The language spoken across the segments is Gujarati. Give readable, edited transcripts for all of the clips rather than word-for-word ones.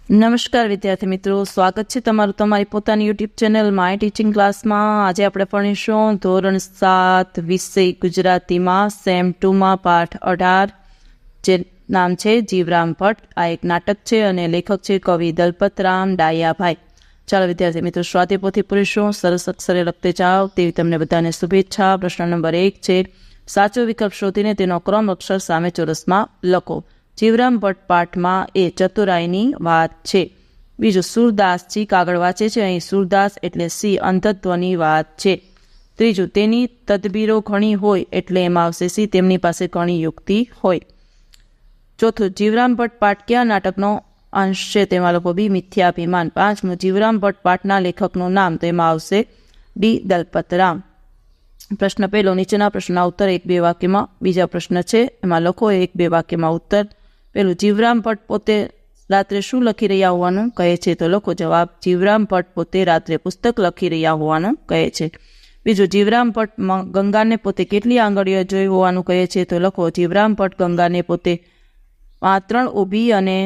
નમસ્કાર વિદ્યાર્થી મિત્રો, સ્વાગત છે તમારું તમારી પોતાની યુટ્યુબ ચેનલ માય ટીચિંગ ક્લાસમાં। આજે આપણે ભણીશું ધોરણ 7 વિષય ગુજરાતીમાં સેમ 2માં પાઠ 18, જે નામ છે જીવરામ ભટ્ટ। આ એક નાટક છે અને લેખક છે કવિ દલપતરામ ડાયાભાઈ। ચાલો વિદ્યાર્થી મિત્રો, સ્વાધ્યાયપોથી પૂરીશું, સરસ અક્ષરે લખતે જાઓ તેવી તમને બધાને શુભેચ્છા। પ્રશ્ન નંબર 1 છે, સાચો વિકલ્પ શોધીને તેનો ક્રમ અક્ષર સામે ચોરસમાં લખો। જીવરામ ભટ્ટ પાઠમાં એ ચતુરાઈની વાત છે। બીજું, સુરદાસજી કાગળ વાંચે છે, અહીં સુરદાસ એટલે સી, અંધત્વની વાત છે। ત્રીજું, તેની તદબીરો ઘણી હોય એટલે એમાં આવશે સી, તેમની પાસે ઘણી યુક્તિ હોય। ચોથું, જીવરામ ભટ્ટ પાઠ કયા નાટકનો અંશ છે, તેમાં લખો બી, મિથ્યાભિમાન। પાંચમું, જીવરામ ભટ્ટ પાઠના લેખકનું નામ, તો એમાં આવશે ડી, દલપતરામ। પ્રશ્ન પહેલો, નીચેના પ્રશ્નના ઉત્તર 1-2 વાક્યમાં। બીજા પ્રશ્ન છે, એમાં લખો 1-2 વાક્યમાં ઉત્તર। પેલું, જીવરામ ભટ્ટ પોતે રાત્રે શું લખી રહ્યા હોવાનું કહે છે, તો લખો જવાબ, જીવરામ ભટ્ટ પોતે રાત્રે પુસ્તક લખી રહ્યા હોવાનું કહે છે। બીજું, જીવરામ ભટ્ટ ગંગાને પોતે કેટલી આંગળીઓ જોઈ હોવાનું કહે છે, તો લખો, જીવરામ ભટ્ટ ગંગાને પોતે 3 ઊભી અને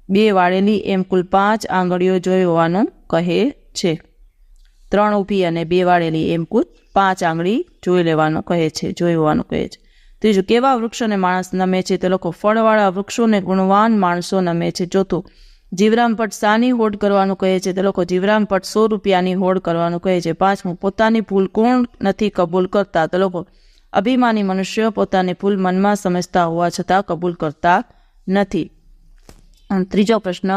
2 વાળેલી એમ કુલ 5 આંગળીઓ જોઈ હોવાનું કહે છે। 3 ઊભી અને 2 વાળેલી એમ કુલ 5 આંગળી જોઈ લેવાનું કહે છે, જોઈ હોવાનું કહે છે। ત્રીજું, કેવા વૃક્ષોને માણસ નમે છે, તો લખો, ફળવાળા વૃક્ષોને ગુણવાન માણસો નમે છે। ચોથું, જીવરામ ભટ્ટ શાની હોડ કરવાનું કહે છે, તો લખો, જીવરામ ભટ્ટ 100 રૂપિયાની હોડ કરવાનું કહે છે। પાંચમું, પોતાની ભૂલ કોણ નથી કબૂલ કરતા, તો લખો, અભિમાની મનુષ્યો પોતાની ભૂલ મનમાં સમજતા હોવા છતાં કબૂલ કરતા નથી। ત્રીજો પ્રશ્ન,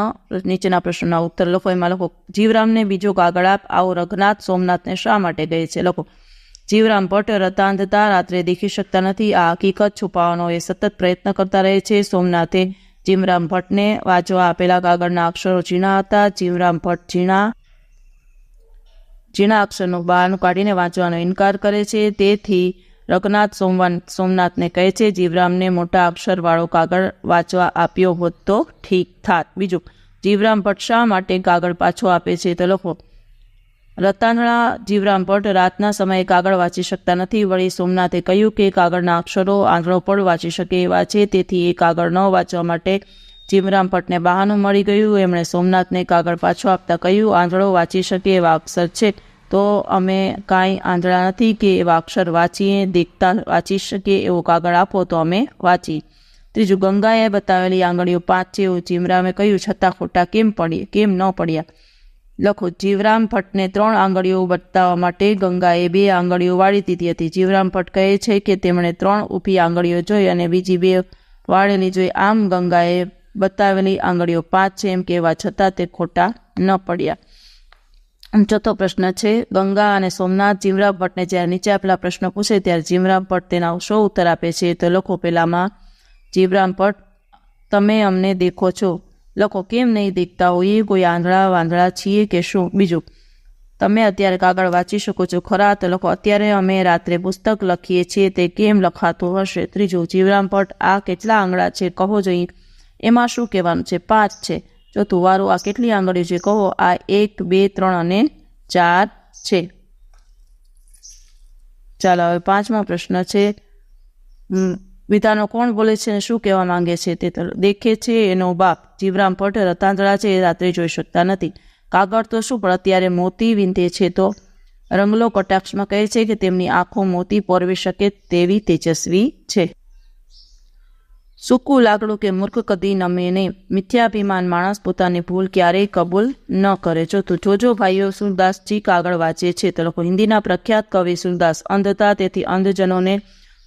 નીચેના પ્રશ્નના ઉત્તર લખો, એમાં લખો, જીવરામને બીજો કાગળ આપ, આવો રઘનાથ સોમનાથને શા માટે કહે છે, લખો, જીવરામ ભટ્ટ રતાંધતા રાત્રે દેખી શકતા નથી, આ હકીકત છુપાવવાનો એ સતત પ્રયત્ન કરતા રહે છે। સોમનાથે જીવરામ ભટ્ટને વાંચવા આપેલા કાગળના અક્ષરો ઝીણા હતા, જીવરામ ભટ્ટ ઝીણા અક્ષરનું બહાનું કાઢીને વાંચવાનો ઇનકાર કરે છે, તેથી રઘનાથ સોમનાથને કહે છે, જીવરામને મોટા અક્ષરવાળો કાગળ વાંચવા આપ્યો હોત તો ઠીક થાત। બીજું, જીવરામ ભટ્ટ શા માટે કાગળ પાછો આપે છે, તો લખો, રતાંધળા જીવરામ ભટ્ટ રાતના સમયે કાગળ વાંચી શકતા નથી, વળી સોમનાથે કહ્યું કે કાગળના અક્ષરો આંધળો પણ વાંચી શકે એવા છે, તેથી એ કાગળ ન વાંચવા માટે જીવરામ ભટ્ટને બહાનું મળી ગયું। એમણે સોમનાથને કાગળ પાછો આપતા કહ્યું, આંધળો વાંચી શકે એવા અક્ષર છે, તો અમે કાંઈ આંધળા નથી કે એવા અક્ષર વાંચીએ, દેખતા વાંચી શકીએ એવો કાગળ આપો તો અમે વાંચી। ત્રીજું, ગંગાએ બતાવેલી આંગળીઓ 5 છે એવું જીવરામે કહ્યું, છતાં ખોટા કેમ ન પડ્યા, લખો, જીવરામ ભટ્ટને 3 આંગળીઓ બતાવવા માટે ગંગાએ 2 આંગળીઓ વાળી દીધી હતી। જીવરામ ભટ્ટ કહે છે કે તેમણે 3 ઊભી આંગળીઓ જોઈ અને બીજી 2 વાળેલી જોઈ, આમ ગંગાએ બતાવેલી આંગળીઓ 5 છે એમ કહેવા છતાં તે ખોટા ન પડ્યા। ચોથો પ્રશ્ન છે, ગંગા અને સોમનાથ જીવરામ ભટ્ટને જ્યારે નીચે આપેલા પ્રશ્ન પૂછે ત્યારે જીવરામ ભટ્ટ તેના શો ઉત્તર આપે છે, તો લખો, પહેલામાં, જીવરામ ભટ્ટ તમે અમને દેખો છો, લખો, કેમ નહીં દેખતા હોઈએ, કોઈ આંધળા વાંધળા છીએ કે શું? બીજું, તમે અત્યારે કાગળ વાંચી શકો છો ખરા, તો લખો, અત્યારે અમે રાત્રે પુસ્તક લખીએ છીએ, તે કેમ લખાતું હશે? ત્રીજું, જીવરામ ભટ્ટ આ કેટલા આંગળા છે કહો જોઈએ, એમાં શું કહેવાનું છે? 5 છે। ચોથું, વારું આ કેટલી આંગળીઓ છે કહો, આ 1, 2, 3 અને 4 છે। ચાલો હવે 5મો પ્રશ્ન છે, વિધાનો કોણ બોલે છે અને શું કહેવા માંગે છે, તે દેખે છે એનો બાપ। જીવરામ ભટ્ટ રતાંધળા છે, એ રાત્રે જોઈ શકતા નથી, કાગળ તો શું પણ અત્યારે મોતી વીંધે છે, તો રંગલો કટાક્ષમાં કહે છે કે તેમની આંખો મોતી પોરવી શકે તેવી તેજસ્વી છે। સૂકું લાકડું કે મૂર્ખ કદી નમે નહીં, મિથ્યાભિમાન માણસ પોતાની ભૂલ ક્યારેય કબૂલ ન કરે। ચોથું, જોજો ભાઈઓ, સુરદાસજી કાગળ વાંચે છે, તો લોકો, હિન્દીના પ્રખ્યાત કવિ સુરદાસ અંધ હતા, તેથી અંધજનોને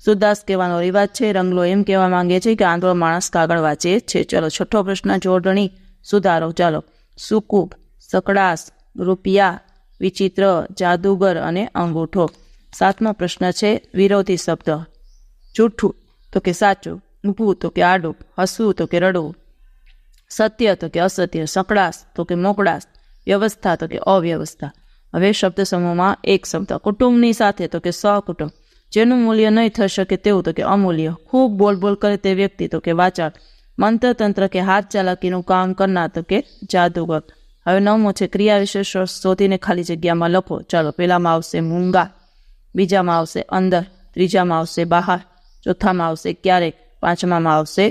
સુરદાસ કહેવાનો રિવાજ છે। રંગલો એમ કહેવા માંગે છે કે આંધળો માણસ કાગળ વાંચે છે। ચલો, છઠ્ઠો પ્રશ્ન, જોડણી સુધારો। ચાલો, સૂકું, સકડાસ, રૂપિયા, વિચિત્ર, જાદુગર અને અંગૂઠો। 7મો પ્રશ્ન છે, વિરોધી શબ્દ, જૂઠું તો કે સાચું, ઊભું તો કે આડું, હસવું તો કે રડવું, સત્ય તો કે અસત્ય, સકડાસ તો કે મોકડાસ, વ્યવસ્થા તો કે અવ્યવસ્થા। હવે શબ્દ સમૂહમાં એક શબ્દ, કુટુંબની સાથે તો કે સહકુટુંબ, જેનું મૂલ્ય નહીં થઈ શકે તેવું તો કે અમૂલ્ય, ખૂબ બોલ કરે તે વ્યક્તિ તો કે વાચાળ, મંત્ર તંત્ર કે હાથ ચાલાકીનું કામ કરનાર તો કે જાદુગર। હવે 9મો છે, ક્રિયા વિશેષ શોધીને ખાલી જગ્યામાં લખો। ચાલો, પહેલામાં આવશે મૂંગા, બીજામાં આવશે અંદર, ત્રીજામાં આવશે બહાર, ચોથામાં આવશે ક્યારેક, 5મામાં આવશે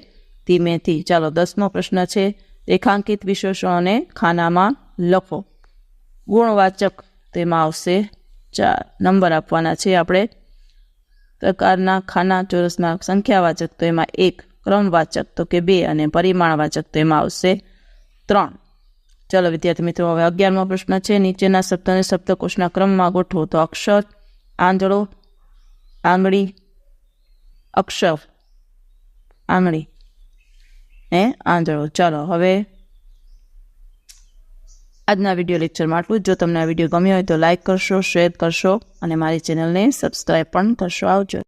ધીમેથી। ચાલો, 10મો પ્રશ્ન છે, રેખાંકિત વિશેષણોને ખાનામાં લખો. ગુણવાચક તેમાં આવશે 4. નંબર આપવાના છે આપણે. પ્રકારના ખાના ચોરસના સંખ્યાવાચક તો એમાં 1, ક્રમવાચક તો કે 2 અને પરિમાણવાચક તો એમાં આવશે 3. ચલો વિદ્યાર્થી મિત્રો, હવે 11મો પ્રશ્ન છે. નીચેના શબ્દોને શબ્દકોશના ક્રમમાં ગોઠવો. તો અક્ષર, આંધળો, આંગળી, અક્ષર, આંગળી ને આંધળો. ચાલો હવે આજના વિડીયો લેક્ચરમાં આટલું જ. જો તમને આ વિડીયો ગમ્યો હોય તો લાઇક કરશો, શેર કરશો અને મારી ચેનલને સબસ્ક્રાઈબ પણ કરશો. આવજો.